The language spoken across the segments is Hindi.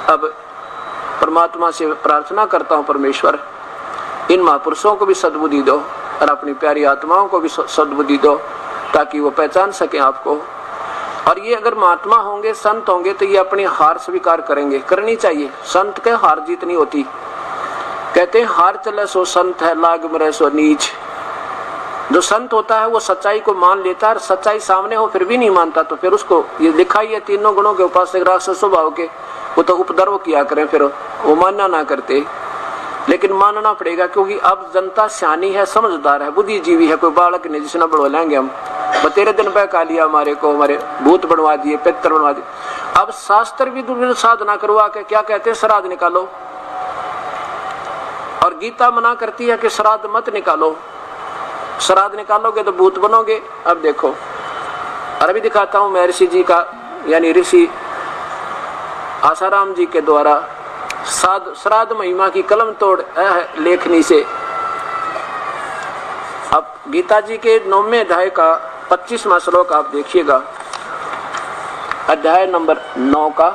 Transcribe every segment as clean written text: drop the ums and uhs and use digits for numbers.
अब परमात्मा से प्रार्थना करता हूँ, परमेश्वर इन महापुरुषों को भी सद्बुद्धि दो और अपनी प्यारी आत्माओं को भी सद्बुद्धि दो ताकि वो पहचान सके आपको। और ये अगर महात्मा होंगे, संत होंगे तो ये अपनी हार स्वीकार करेंगे, करनी चाहिए। संत के हार जीत नहीं होती। कहते हैं हार चले सो संत है, लाग मरे सो नीच। जो संत होता है वो सच्चाई को मान लेता है, और सच्चाई सामने हो फिर भी नहीं मानता तो फिर उसको ये लिखा ही है तीनों गुणों के उपासक राक्षस स्वभाव के, वो तो उपद्रव किया करें, फिर वो मानना ना करते। लेकिन मानना पड़ेगा क्योंकि अब जनता सियानी है, समझदार है, बुद्धिजीवी है। कोई बालक नहीं जिसने बढ़वा लेंगे हम, बतेरे दिन बहका लिया हमारे को, हमारे भूत बनवा दिए, पितर बनवा दिए। अब शास्त्र भी दुर्विध साधना करवा के क्या कहते हैं, श्राद्ध निकालो, और गीता मना करती है कि श्राद्ध मत निकालो, श्राद्ध निकालोगे तो भूत बनोगे। अब देखो, और अभी दिखाता हूं मैं ऋषि जी का, यानी ऋषि आसाराम जी के द्वारा श्राद्ध महिमा की कलम तोड़ लेखनी से। अब गीता जी के 9वें अध्याय का 25वां श्लोक आप देखिएगा, अध्याय नंबर 9 का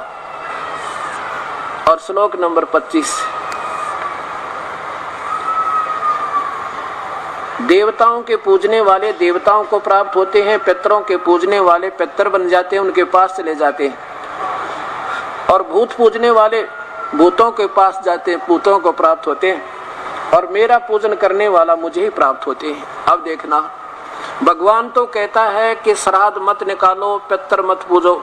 और श्लोक नंबर 25। देवताओं के पूजने वाले देवताओं को प्राप्त होते हैं, पितरों के पूजने वाले पितर बन जाते हैं, उनके पास चले जाते हैं, और भूत पूजने वाले भूतों के पास जाते हैं, भूतों को प्राप्त होते हैं, और मेरा पूजन करने वाला मुझे ही प्राप्त होते हैं। अब देखना, भगवान तो कहता है कि श्राद्ध मत निकालो, पितर मत पूजो,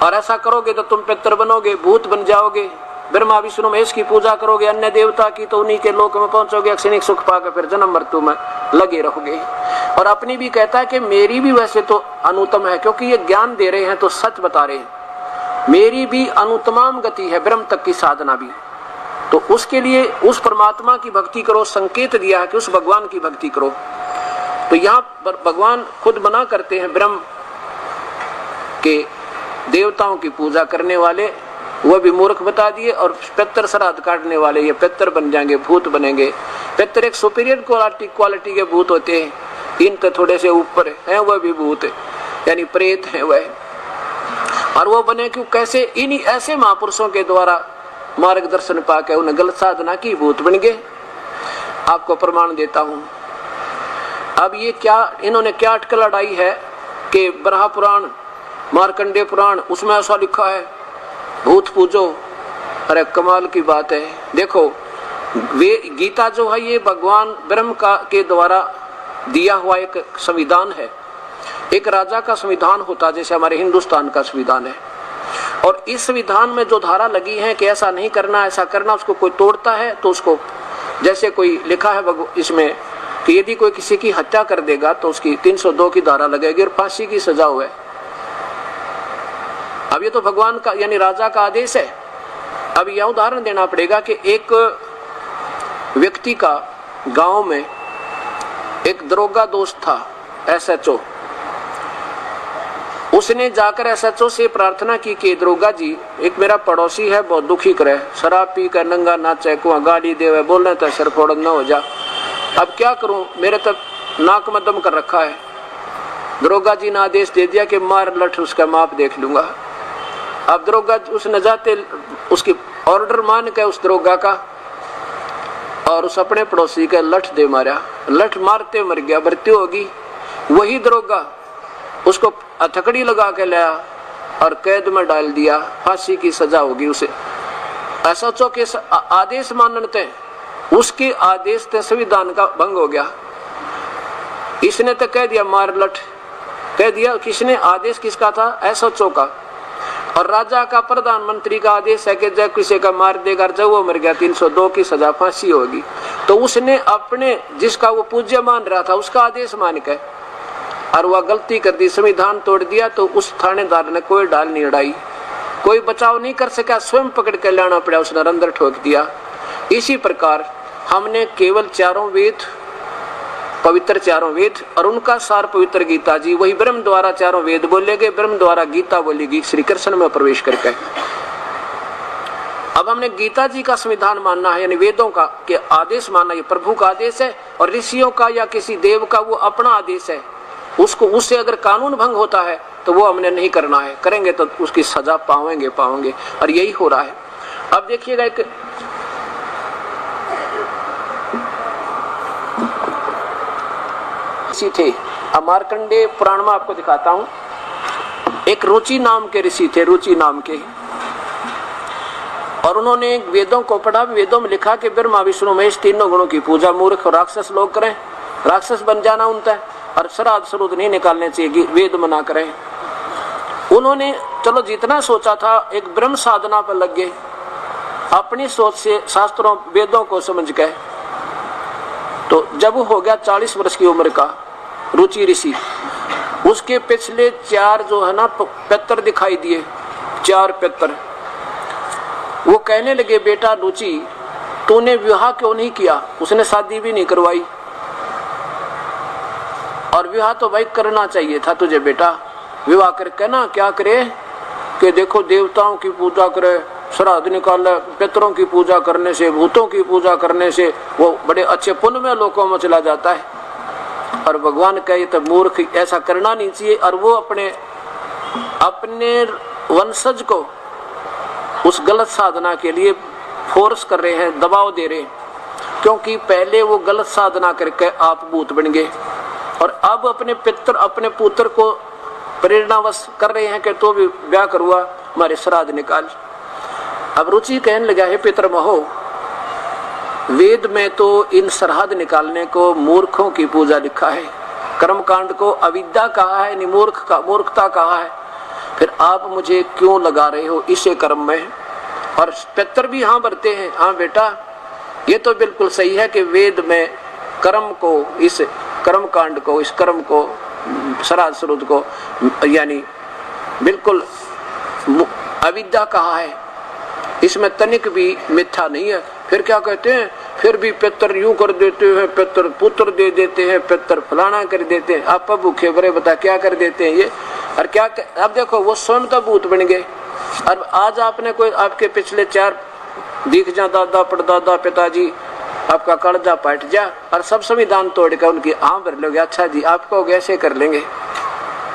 और ऐसा करोगे तो तुम पितर बनोगे, भूत बन जाओगे, ब्रह्मा विष्णु महेश की पूजा करोगे, अन्य देवता की तो उन्हीं के लोक में पहुंचोगे, क्षणिक सुख पाकर फिर जन्म मृत्यु में लगे रहोगे। और अपनी भी कहता है कि मेरी भी वैसे तो अनुत्तम है, क्योंकि ये ज्ञान दे रहे हैं तो सच बता रहे हैं, मेरी भी अनुत्तम गति है, ब्रह्म तक की साधना भी। तो उसके लिए उस परमात्मा की भक्ति करो, संकेत दिया है कि उस भगवान की भक्ति करो। तो यहाँ भगवान खुद मना करते हैं, ब्रह्म के देवताओं की पूजा करने वाले वह भी मूर्ख बता दिए, और पितर श्राद्ध काटने वाले ये पितर बन जाएंगे, भूत बनेंगे। पितर एक सुपीरियर क्वालिटी के भूत होते हैं, इन तो थोड़े से ऊपर हैं, वह भी भूत यानी प्रेत हैं वह। और वो बने क्यों, कैसे, इन्हीं ऐसे महापुरुषों के द्वारा मार्गदर्शन पाकर उन्हें गलत साधना की, भूत बन गए। आपको प्रमाण देता हूं। अब ये क्या, इन्होंने क्या अटकल लड़ाई है कि बराह पुराण, मार्कंडेय पुराण, उसमें ऐसा लिखा है भूत पूजो। अरे कमाल की बात है। देखो, वे गीता जो है ये भगवान ब्रह्म का के द्वारा दिया हुआ एक संविधान है, एक राजा का संविधान होता जैसे हमारे हिंदुस्तान का संविधान है। और इस संविधान में जो धारा लगी है कि ऐसा नहीं करना, ऐसा करना, उसको कोई तोड़ता है तो उसको, जैसे कोई लिखा है इसमें कि यदि कोई किसी की हत्या कर देगा तो उसकी 302 की धारा लगेगी और फांसी की सजा हुए। अब ये तो भगवान का यानी राजा का आदेश है। अब यह उदाहरण देना पड़ेगा कि एक व्यक्ति का गांव में एक दरोगा दोस्त था, SHO। उसने जाकर SHO से प्रार्थना की कि दरोगा जी, एक मेरा पड़ोसी है, बहुत दुखी करे, शराब पी कर नंगा नाचे, कुआ गाली दे, बोलने तो सर फोड़ न हो जा, अब क्या करूं, मेरे तक नाक में दम कर रखा है। दरोगा जी ने आदेश दे दिया कि मार लठ, उसका माप देख लूंगा। अब दरोगा उसने जाते उसकी ऑर्डर मान के उस दरोगा का और उस अपने पड़ोसी के लठ दे मारा, लठ मारते मर गया, मृत्यु होगी। वही दरोगा उसको हथकड़ी लगा के लाया और कैद में डाल दिया, फांसी की सजा होगी उसे। SHO के आदेश मानते, उसके आदेश से संविधान का भंग हो गया। इसने तो कह दिया मार लठ, कह दिया, किसने आदेश किसका था, SHO का। और राजा का प्रधानमंत्री का आदेश है कि जब किसी का मार देगा, जब वो मर गया 302 की सजा, फांसी होगी। तो उसने अपने जिसका वो पूज्य मान रहा था उसका आदेश मान के और वह गलती कर दी, संविधान तोड़ दिया। तो उस थानेदार ने कोई डाल नहीं उड़ाई, कोई बचाव नहीं कर सका, स्वयं पकड़ के लाना पड़ा, उसने अंदर ठोक दिया। इसी प्रकार हमने केवल चारों वेद, पवित्र चारों वेद और उनका सार पवित्र गीता जी, वही ब्रह्म द्वारा चारों वेद बोले गए, ब्रह्म द्वारा गीता बोलेगी श्री कृष्ण में प्रवेश करके। अब हमने गीता जी का संविधान मानना है, यानी वेदों का के आदेश मानना, ये प्रभु का आदेश है। और ऋषियों का या किसी देव का वो अपना आदेश है, उसको उससे अगर कानून भंग होता है तो वो हमने नहीं करना है, करेंगे तो उसकी सजा पाएंगे। और यही हो रहा है। अब देखिएगा, एक ऋषि थे, मार्कंडेय पुराण में आपको दिखाता हूं। एक रुचि नाम के ऋषि थे, रुचि नाम के, और उन्होंने वेदों को पढ़ा। वेदों में लिखा कि ब्रह्मा विष्णु महेश तीनों गुणों की पूजा मूर्ख और राक्षस लोग करें, राक्षस बन जाना उनका, और श्राद्ध श्रुद्ध नहीं निकालने चाहिए, वेद मना करें। उन्होंने चलो जितना सोचा था एक ब्रह्म साधना पर लग गए, अपनी सोच से शास्त्रों वेदों को समझ गए। तो जब हो गया 40 वर्ष की उम्र का रुचि ऋषि, उसके पिछले 4 जो है ना पितर दिखाई दिए, 4 पितर। वो कहने लगे, बेटा रुचि, तूने विवाह क्यों नहीं किया? उसने शादी भी नहीं करवाई, और विवाह तो भाई करना चाहिए था तुझे बेटा। विवाह करके ना क्या करे कि देखो देवताओं की पूजा करे, श्राद्ध निकाले, पितरों की पूजा करने से, भूतों की पूजा करने से वो बड़े अच्छे पुण्य में लोकों में चला जाता है। और भगवान कहे तो मूर्ख, ऐसा करना नहीं चाहिए। और वो अपने वंशज को उस गलत साधना के लिए फोर्स कर रहे हैं, दबाव दे रहे हैं, क्योंकि पहले वो गलत साधना करके आप भूत बन गए, और अब अपने पुत्र को प्रेरणावश कर रहे हैं कि तो भी ब्याह करवा, हमारे श्राद्ध निकाल। अब रुचि कहने लगा, है पितर महो, वेद में तो इन श्राद्ध निकालने को मूर्खों की पूजा लिखा है, कर्मकांड को अविद्या कहा है, मूर्खता कहा है, फिर आप मुझे क्यों लगा रहे हो इसे कर्म में? और पितर भी हाँ भरते हैं, हाँ बेटा ये तो बिल्कुल सही है कि वेद में कर्म को, इस कर्म कांड को, इस कर्म को, श्राद्ध श्रुद्ध को यानी बिल्कुल अविद्या कहा है, इसमें तनिक भी मिथ्या नहीं है। फिर क्या कहते हैं, फिर भी पितर यूं कर देते हैं, पितर पुत्र दे देते हैं, पितर फलाना कर देते हैं, आप भूखे भरे बता क्या कर देते हैं ये। और क्या अब देखो वो स्वयं तो भूत बन गए। और आज आपने कोई आपके पिछले 4 दिख जा, दादा परदादा पिताजी, आपका कर्जा पट जा, और सब संविधान तोड़ कर उनकी हाँ भर लोगे, अच्छा जी आपको कैसे कर लेंगे?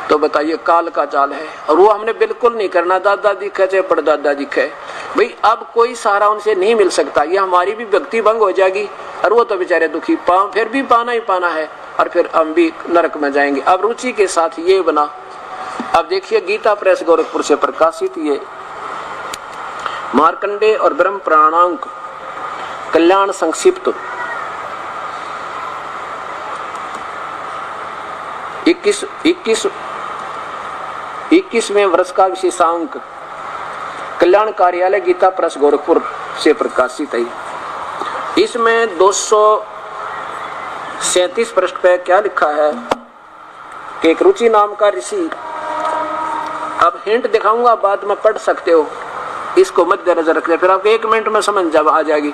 तो बताइए, काल का चाल है। और वो हमने बिल्कुल नहीं करना, दादा दिखे चाहे परदादा दिखे भाई, अब कोई सहारा उनसे नहीं मिल सकता, ये हमारी भी भक्ति भंग हो जाएगी, और वो तो बेचारे दुखी, फिर भी पाना ही पाना है, और फिर हम भी नरक में जाएंगे। अब रुचि के साथ ये बना। अब देखिए, गीता प्रेस गोरखपुर से प्रकाशित ये मार्कंडेय और ब्रह्म प्राणांक कल्याण संक्षिप्त 21वें वर्ष का विशेषांक कल्याण कार्यालय गीता प्रेस गोरखपुर से प्रकाशित है। इसमें 237 पृष्ठ पे क्या लिखा है कि एक रुचि नाम का ऋषि, अब हिंट दिखाऊंगा, बाद में पढ़ सकते हो, इसको मद्देनजर रखिए, फिर आपको 1 मिनट में समझ आ जाएगी।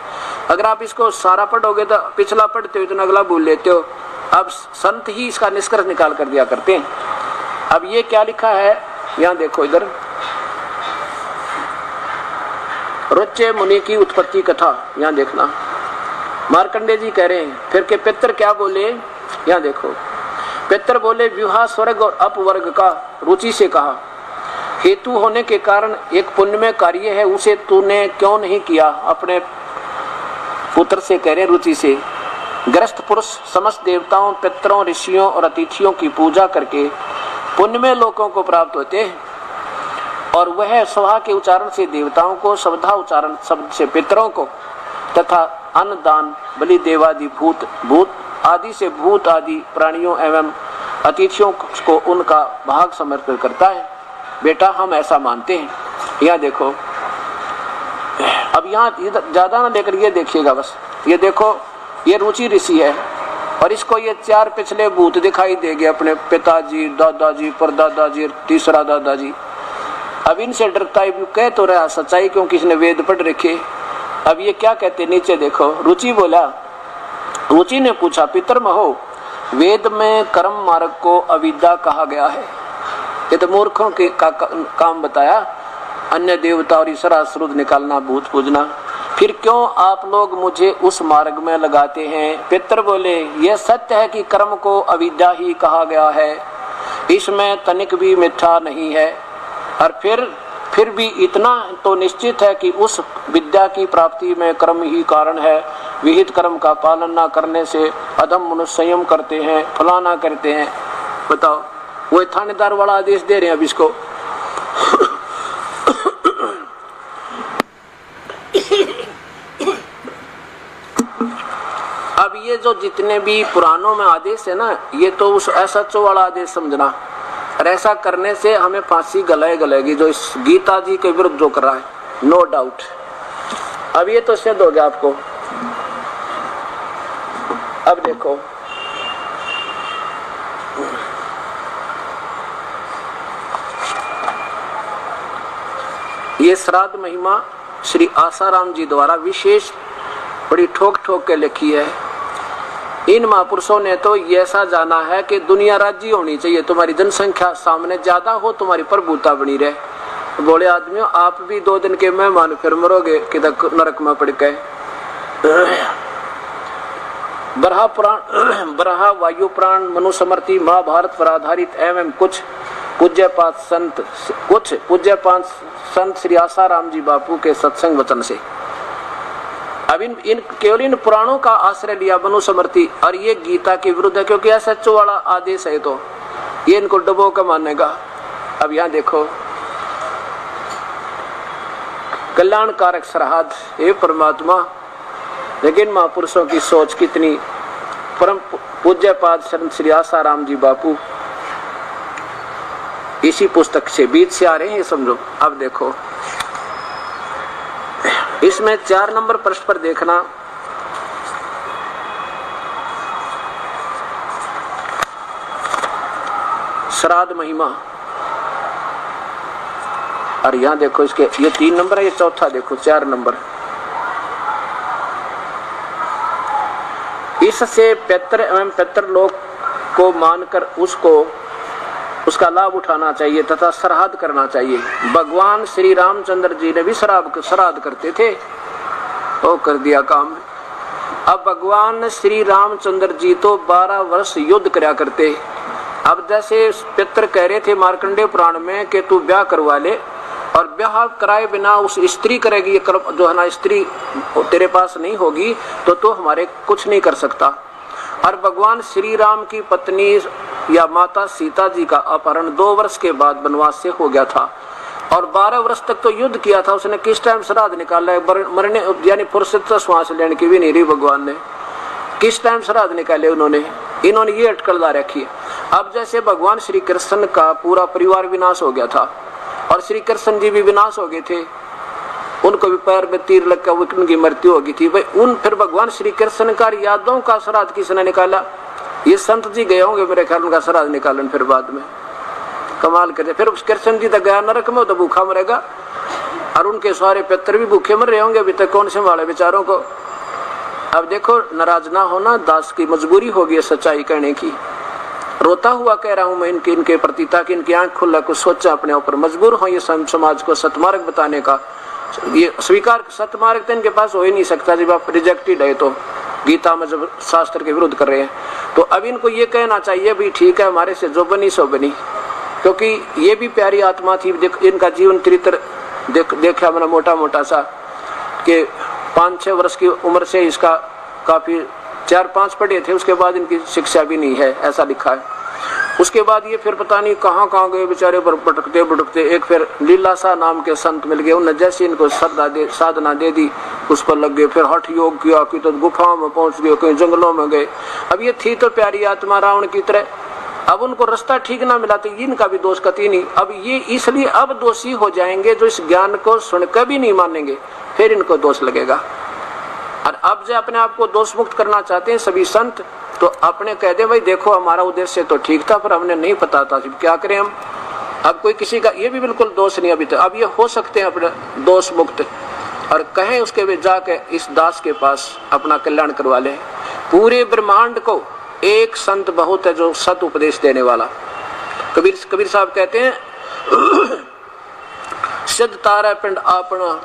अगर आप इसको सारा पढ़ोगे तो पिछला पढ़ते हो तो अगला भूल लेते हो। अब संत ही इसका निष्कर्ष निकाल कर दिया करते हैं। अब ये क्या लिखा है, यहाँ देखो, इधर रुच्य मुनि की उत्पत्ति कथा, यहाँ देखना, मार्कंडेय जी कह रहे हैं। फिर के पितर क्या बोले, यहाँ देखो, पितर बोले, विवाह स्वर्ग और अपवर्ग का रुचि से कहा, हेतु होने के कारण एक पुण्यमय कार्य है, उसे तूने क्यों नहीं किया? अपने पुत्र से कह रहे, रुचि से। ग्रस्त पुरुष समस्त देवताओं, पितरों, ऋषियों और अतिथियों की पूजा करके पुण्यमय लोकों को प्राप्त होते हैं, और वह स्वाहा के उच्चारण से देवताओं को, शब्दा उच्चारण शब्द से पितरों को, तथा अन्न दान बलि देवादि भूत आदि से भूत आदि प्राणियों एवं अतिथियों को उनका भाग समर्पित करता है। बेटा हम ऐसा मानते हैं। यहाँ देखो, अब यहाँ ज्यादा ना लेकर ये देखिएगा, बस ये देखो, ये रुचि ऋषि है, और इसको ये 4 पिछले भूत दिखाई देंगे, अपने पिताजी, दादाजी, परदादाजी, तीसरा दादाजी। अब इनसे डरता है, कह तो रहा सच्चाई, क्योंकि इसने वेद पढ़ रखे। अब ये क्या कहते, नीचे देखो, रुचि बोला, रुचि ने पूछा, पितर महो, वेद में कर्म मार्ग को अविद्या कहा गया है, ये तो मूर्खों के काम बताया, अन्य देवता और ईश्वर श्रुद्ध निकालना, भूत पूजना, फिर क्यों आप लोग मुझे उस मार्ग में लगाते हैं? पितर बोले, यह सत्य है कि कर्म को अविद्या ही कहा गया है, इसमें तनिक भी मिथ्या नहीं है। और फिर भी इतना तो निश्चित है कि उस विद्या की प्राप्ति में कर्म ही कारण है। विहित कर्म का पालन न करने से अधम मनुष्य संयम करते हैं, फलाना करते हैं। बताओ, वो थानेदार वाला आदेश दे रहे हैं अब इसको। अब ये जो जितने भी पुराणों में आदेश है ना, ये तो उस असत्य वाला आदेश समझना। और ऐसा करने से हमें फांसी गलेगी, जो इस गीता जी के विरुद्ध जो कर रहा है, नो डाउट। अब ये तो सिद्ध हो गया आपको। अब देखो, ये श्राद्ध महिमा श्री आसाराम जी द्वारा विशेष बड़ी ठोक ठोक के लिखी है। इन महापुरुषों ने तो ये ऐसा जाना है कि दुनिया राज्य होनी चाहिए, तुम्हारी जनसंख्या सामने ज्यादा हो, तुम्हारी प्रभुता बनी रहे। बोले आदमियों, आप भी 2 दिन के मेहमान फिर मरोगे किधर नरक में पड़ गए। बरहा पुराण, बरहा वायु पुराण, मनुस्मृति, महाभारत पर आधारित एवं कुछ पूज्यपात संत श्री आसाराम जी बापू के सत्संग वचन से। अब इन केवल इन पुराणों का आश्रय लिया मनुस्मृति, और ये गीता के विरुद्ध है, क्योंकि ऐसा सच्चो वाला आदेश है, तो ये इनको डबो का मानेगा। अब यहाँ देखो, कल्याणकारक श्राद्ध, हे परमात्मा। लेकिन महापुरुषों की सोच कितनी, परम पूज्यपाद संत श्री आसाराम जी बापू इसी पुस्तक से बीच से आ रहे हैं, ये समझो। अब देखो, इसमें 4 नंबर प्रश्न पर देखना, श्राद्ध महिमा। और यहां देखो, इसके ये 3 नंबर है, ये चौथा देखो 4 नंबर। इससे पितृ एवं पितृलोक को मानकर उसका लाभ उठाना चाहिए तथा श्राद्ध करना चाहिए। भगवान श्री रामचंद्र जी ने भी श्राद्ध करते थे, वो कर दिया काम। अब भगवान श्री रामचंद्र जी तो 12 वर्ष युद्ध करया करते। अब जैसे पितर कह रहे थे मार्कंडेय पुराण में कि तू ब्याह करवा ले, और ब्याह कराए बिना उस स्त्री करेगी जो है ना, स्त्री तेरे पास नहीं होगी तो हमारे कुछ नहीं कर सकता। और भगवान श्री राम की पत्नी या माता सीता जी का अपहरण 2 वर्ष के बाद वनवास से हो गया था, और 12 वर्ष तक तो युद्ध किया था। उसने किस टाइम श्राद्ध निकाला, मरने यानी फुर्सत श्वास लेने की भी नहीं रही भगवान ने, किस टाइम श्राद्ध निकाले उन्होंने। इन्होंने ये अटकल रखी है। अब जैसे भगवान श्री कृष्ण का पूरा परिवार विनाश हो गया था, और श्री कृष्ण जी भी विनाश हो गए थे, उनको भी पैर में तीर लग कर उनकी मृत्यु हो गई थी। भाई फिर भगवान श्री कृष्ण का यादों का श्राद्ध किसने निकाला? ये संत जी गए होंगे मेरे ख्याल, उनका श्राद्ध निकालन फिर बाद में कमाल करते। फिर कृष्ण जी तक गया नरक में, तो भूखा मरेगा, और उनके सारे पितर भी भूखे मर रहे होंगे अभी तक, कौन से वाले बेचारों को। अब देखो, नाराज ना होना, दास की मजबूरी होगी सच्चाई कहने की। रोता हुआ कह रहा हूं मैं इनके प्रति, ताकि इनकी आंख खुला कुछ सोचा अपने ऊपर, मजबूर हो ये समाज को सतमार्ग बताने का। ये स्वीकार सतमार्ग तो इनके पास हो ही नहीं सकता जब आप रिजेक्टेड है, तो गीता में जब शास्त्र के विरुद्ध कर रहे हैं। तो अब इनको ये कहना चाहिए भी ठीक है, हमारे से जो बनी सो बनी, क्योंकि ये भी प्यारी आत्मा थी। इनका जीवन चरित्र देखा मैंने मोटा मोटा सा, कि 5-6 वर्ष की उम्र से इसका काफी 4-5 पढ़े थे, उसके बाद इनकी शिक्षा भी नहीं है, ऐसा लिखा है। उसके बाद ये फिर पता नहीं कहाँ कहाँ गए बेचारे, भटकते भटकते एक फिर लीलासा नाम के संत मिल गए, उन्होंने जैसे इनको साधना दे दी, उस पर लग गए। फिर हठ योग किया, कि तो गुफाओं में पहुंच गए, कहीं जंगलों में गए। अब ये थी तो प्यारी आत्मा रावण की तरह, अब उनको रास्ता ठीक ना मिला तो इनका भी दोष कती नहीं। अब ये इसलिए अब दोषी हो जाएंगे जो इस ज्ञान को सुनकर भी नहीं मानेंगे, फिर इनको दोष लगेगा। और अब जो अपने आप को दोष मुक्त करना चाहते हैं सभी संत, तो अपने कह दे भाई देखो हमारा उद्देश्य तो ठीक था, पर हमने नहीं पता था, क्या करें हम। अब कोई किसी का ये भी बिल्कुल दोष नहीं अभी तक, अब ये हो सकते हैं अपने दोष मुक्त, और कहें उसके वे जाके इस दास के पास अपना कल्याण करवा ले। पूरे ब्रह्मांड को एक संत बहुत है जो सत उपदेश देने वाला। कबीर साहब कहते हैं, सिद्ध तारा पिंड आपना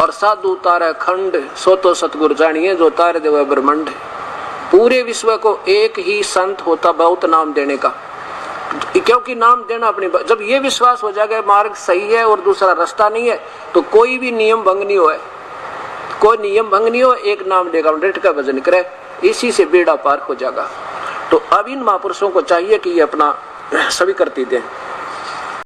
और साधु तारा खंड, सो तो सतगुरु जानिए जो तारे देव ब्रह्मांड। पूरे विश्व को एक ही संत होता बहुत नाम देने का। क्योंकि नाम देना अपनी, जब ये विश्वास हो जाएगा मार्ग सही है और दूसरा रास्ता नहीं है, तो कोई भी नियम भंग नहीं हो, कोई नियम भंग नहीं हो, एक नाम लेगा डेट का भजन करे, इसी से बेड़ा पार हो जाएगा। तो अब इन महापुरुषों को चाहिए कि ये अपना स्वीकृति दें।